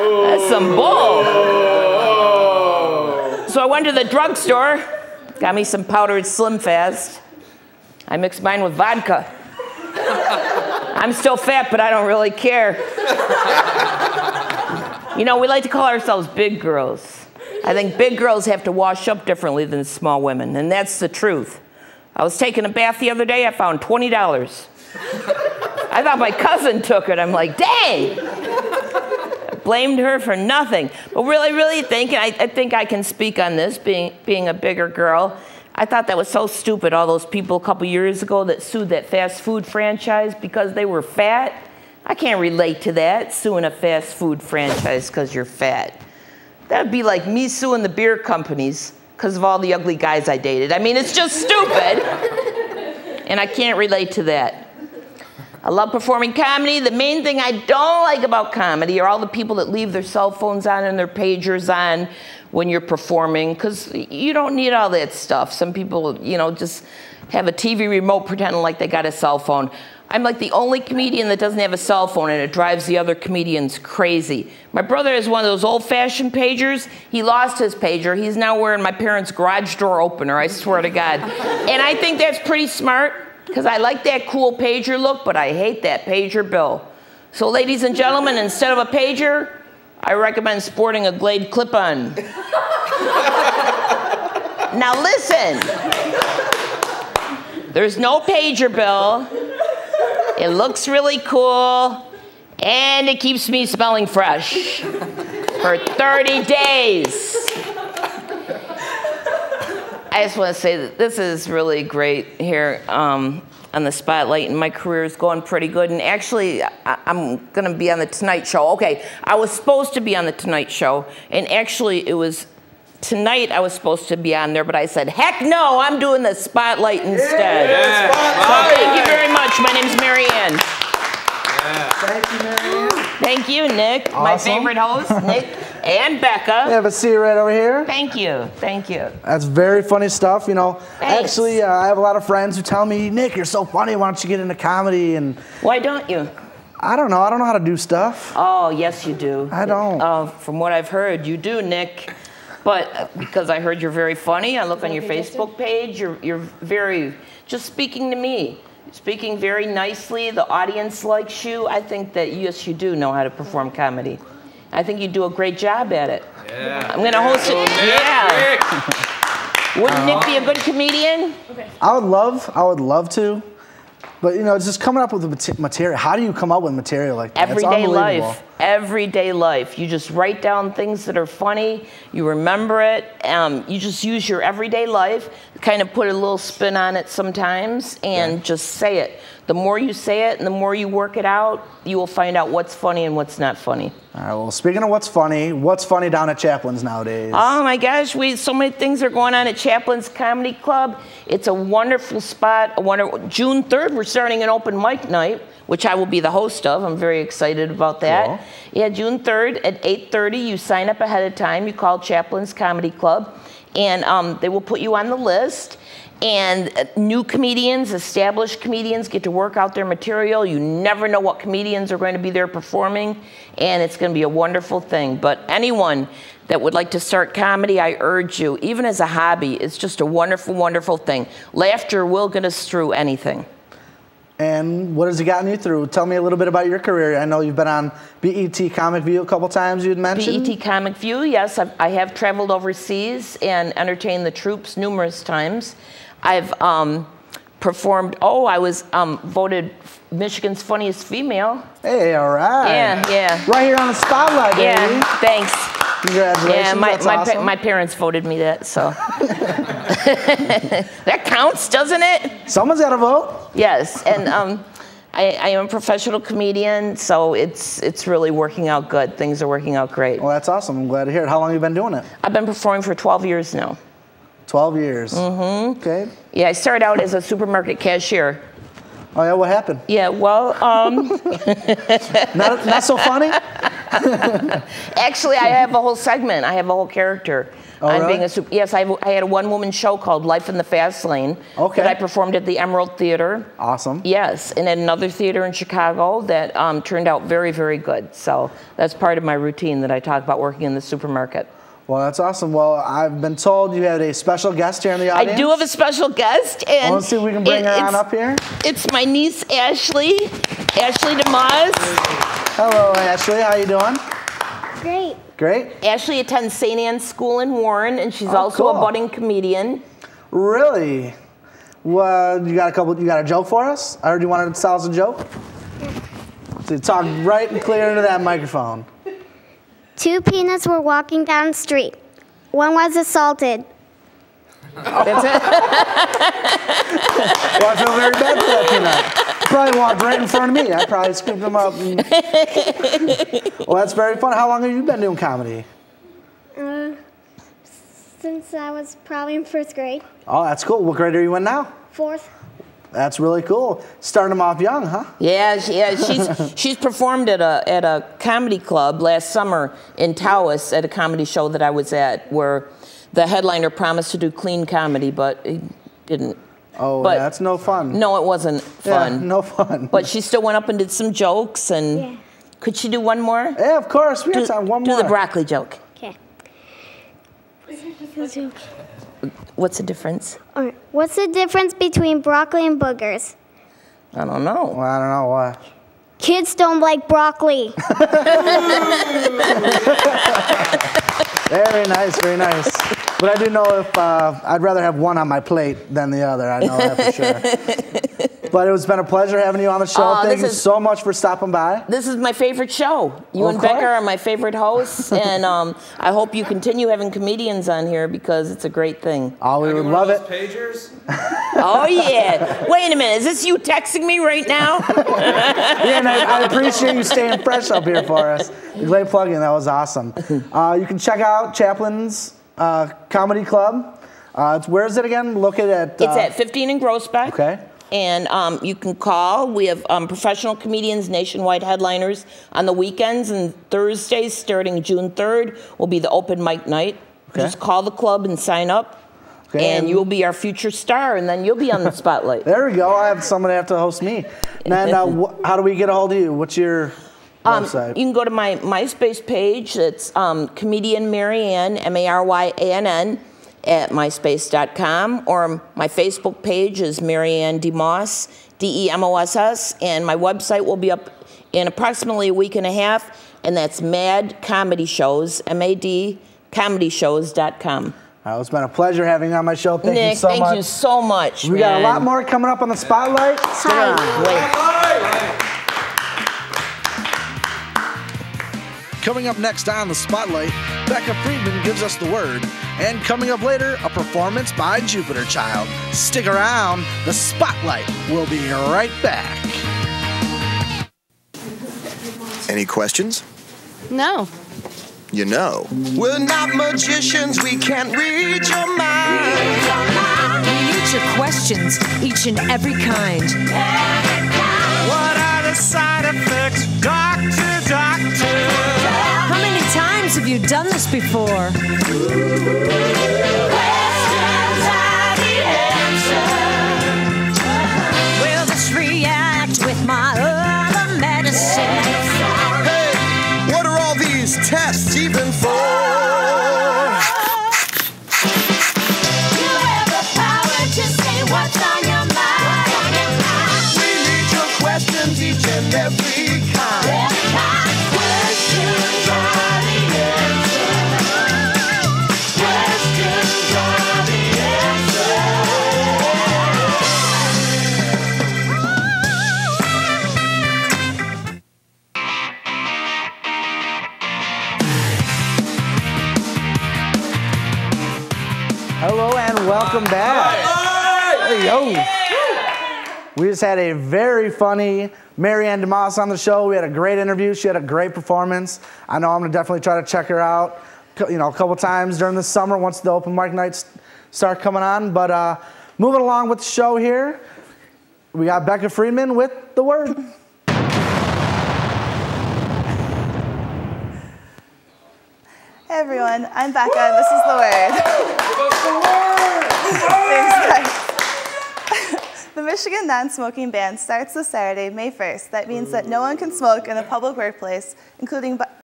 That's some bull. So I went to the drugstore, got me some powdered Slim Fast. I mixed mine with vodka. I'm still fat, but I don't really care. You know, we like to call ourselves big girls. I think big girls have to wash up differently than small women, and that's the truth. I was taking a bath the other day, I found $20. I thought my cousin took it. I'm like, dang! I blamed her for nothing. But really thinking, I think I can speak on this, being a bigger girl. I thought that was so stupid, all those people a couple years ago that sued that fast food franchise because they were fat. I can't relate to that, suing a fast food franchise because you're fat. That would be like me suing the beer companies because of all the ugly guys I dated. I mean, it's just stupid. And I can't relate to that. I love performing comedy. The main thing I don't like about comedy are all the people that leave their cell phones on and their pagers on when you're performing, because you don't need all that stuff. Some people, you know, just have a TV remote pretending like they got a cell phone. I'm like the only comedian that doesn't have a cell phone, and it drives the other comedians crazy. My brother is one of those old-fashioned pagers. He lost his pager. He's now wearing my parents' garage door opener, I swear to God. And I think that's pretty smart, because I like that cool pager look, but I hate that pager bill. So ladies and gentlemen, instead of a pager, I recommend sporting a Glade clip-on. Now listen, there's no pager bill. It looks really cool, and it keeps me smelling fresh for 30 days. I just want to say that this is really great here on the Spotlight, and my career is going pretty good. And actually, I'm going to be on the Tonight Show. Okay, I was supposed to be on the Tonight Show, and actually it was tonight I was supposed to be on there, but I said, heck no, I'm doing the Spotlight instead. Yeah. So thank you very much. My name's Mary Ann. Yeah. Thank you, Mary Ann. Thank you, Nick. Awesome. My favorite host, Nick and Becca. We have a seat right over here. Thank you. Thank you. That's very funny stuff, you know. Thanks. Actually, I have a lot of friends who tell me, Nick, you're so funny, why don't you get into comedy? And Why don't you? I don't know how to do stuff. Oh, yes, you do. I don't. From what I've heard, you do, Nick. But because I heard you're very funny, I look on your Facebook page, you're very, just speaking to me, speaking very nicely. The audience likes you. I think that, yes, you do know how to perform comedy. I think you do a great job at it. Yeah. I'm going to host it. Yeah. Wouldn't Nick be a good comedian? Okay. I would love to. But, you know, it's just coming up with the material. How do you come up with material like that? Everyday life. Everyday life. You just write down things that are funny. You remember it. You just use your everyday life, kind of put a little spin on it sometimes, and just say it. The more you say it and the more you work it out, you will find out what's funny and what's not funny. All right, well, speaking of what's funny down at Chaplin's nowadays? Oh my gosh, so many things are going on at Chaplin's Comedy Club. It's a wonderful spot. June 3rd, we're starting an open mic night, which I will be the host of. I'm very excited about that. Cool. Yeah, June 3rd at 8:30. You sign up ahead of time. You call Chaplin's Comedy Club, and they will put you on the list. And new comedians, established comedians get to work out their material. You never know what comedians are going to be there performing, and it's going to be a wonderful thing. But anyone that would like to start comedy, I urge you, even as a hobby, it's just a wonderful, wonderful thing. Laughter will get us through anything. And what has it gotten you through? Tell me a little bit about your career. I know you've been on BET Comic View a couple times, you'd mentioned. BET Comic View, yes. I have traveled overseas and entertained the troops numerous times. I've performed, I was voted Michigan's funniest female. Hey, all right. Yeah. Right here on the Spotlight, baby. Yeah, thanks. Congratulations, yeah, that's awesome. my parents voted me that, so. That counts, doesn't it? Someone's got to vote. Yes, and I am a professional comedian, so it's really working out good. Things are working out great. Well, that's awesome. I'm glad to hear it. How long have you been doing it? I've been performing for 12 years now. 12 years. Mm-hmm. Okay. Yeah, I started out as a supermarket cashier. Oh, yeah, what happened? Yeah, well, Not so funny? actually, I have a whole segment. I have a whole character. Oh, on really? being yes, I had a one-woman show called Life in the Fast Lane Okay. that I performed at the Emerald Theater. Awesome. Yes, and at another theater in Chicago that turned out very, very good. So that's part of my routine that I talk about working in the supermarket. Well, that's awesome. Well, I've been told you had a special guest here in the audience. I do have a special guest, and let's see if we can bring her on up here. It's my niece Ashley DeMoss. Hello, Ashley. How you doing? Great. Great. Ashley attends St. Anne's School in Warren, and she's also a cool. budding comedian. Really? Well, you got a joke for us? I heard you wanted to tell us a joke. So talk right and clear into that microphone. 2 peanuts were walking down the street. One was assaulted. That's it. Well, I feel very bad for that peanut. Probably walked right in front of me. I probably scooped him up. Well, that's very fun. How long have you been doing comedy? Since I was probably in 1st grade. Oh, that's cool. What grade are you in now? 4th. That's really cool. Starting them off young, huh? Yeah, she's performed at a comedy club last summer in Taos at a comedy show that I was at, where the headliner promised to do clean comedy, but he didn't. Oh, but that's no fun. No, it wasn't fun. Yeah, no fun. But she still went up and did some jokes, and Yeah. could she do one more? Yeah, of course. We got time. One more. Do the broccoli joke. Okay. What's the difference? All right. What's the difference between broccoli and boogers? I don't know. Well, I don't know why. Kids don't like broccoli. Very nice, very nice. But I do know if I'd rather have one on my plate than the other. I know that for sure. But it's been a pleasure having you on the show. Thank you so much for stopping by. This is my favorite show. You and Becca are my favorite hosts, and I hope you continue having comedians on here because it's a great thing. Oh, we would love it. Pagers? Oh, yeah. Wait a minute. Is this you texting me right now? Yeah, and I appreciate you staying fresh up here for us. Great plugging. That was awesome. You can check out Chaplin's Comedy Club. Where is it again? Located at... It's at 15 in Groesbeck. Okay. And you can call. We have professional comedians, nationwide headliners on the weekends, and Thursdays starting June 3rd will be the open mic night. Okay. Just call the club and sign up, and you'll be our future star, and then you'll be on the spotlight. There we go. I have somebody have to host me. And then how do we get a hold of you? What's your website? You can go to my MySpace page. It's Comedian Marianne, MARYANN, at myspace.com, or my Facebook page is Marianne DeMoss, DEMOSS, and my website will be up in approximately a week and a half, and that's Mad Comedy Shows, MAD comedyshows.com. It's been a pleasure having you on my show. Thank Nick, you so much. thank you so much. We got a lot more coming up on the Spotlight. Stick around. Coming up next on the Spotlight, Becca Friedman gives us the word. And coming up later, a performance by Jupiter Child. Stick around. The Spotlight will be right back. Any questions? No. You know. We're not magicians, we can't read your mind. We need your questions, each and every kind. What are the side effects, doctor, doctor? How many times have you done this before? Questions are the answer. Will this react with my other medicine? Hey, what are all these tests even for? You have the power to say what's on your mind. We need your questions, each and every kind. Questions are the answer. Questions are the answer. Hello and welcome back. Hey, yo. We just had a very funny Marianne DeMoss on the show. We had a great interview. She had a great performance. I know I'm going to definitely try to check her out, a couple times during the summer once the open mic nights start coming on. But moving along with the show here, we got Becca Friedman with the word. everyone, I'm Becca, and this is The Word. Thanks, guys. The Michigan non-smoking ban starts this Saturday, May 1st. That means that no one can smoke in a public workplace, including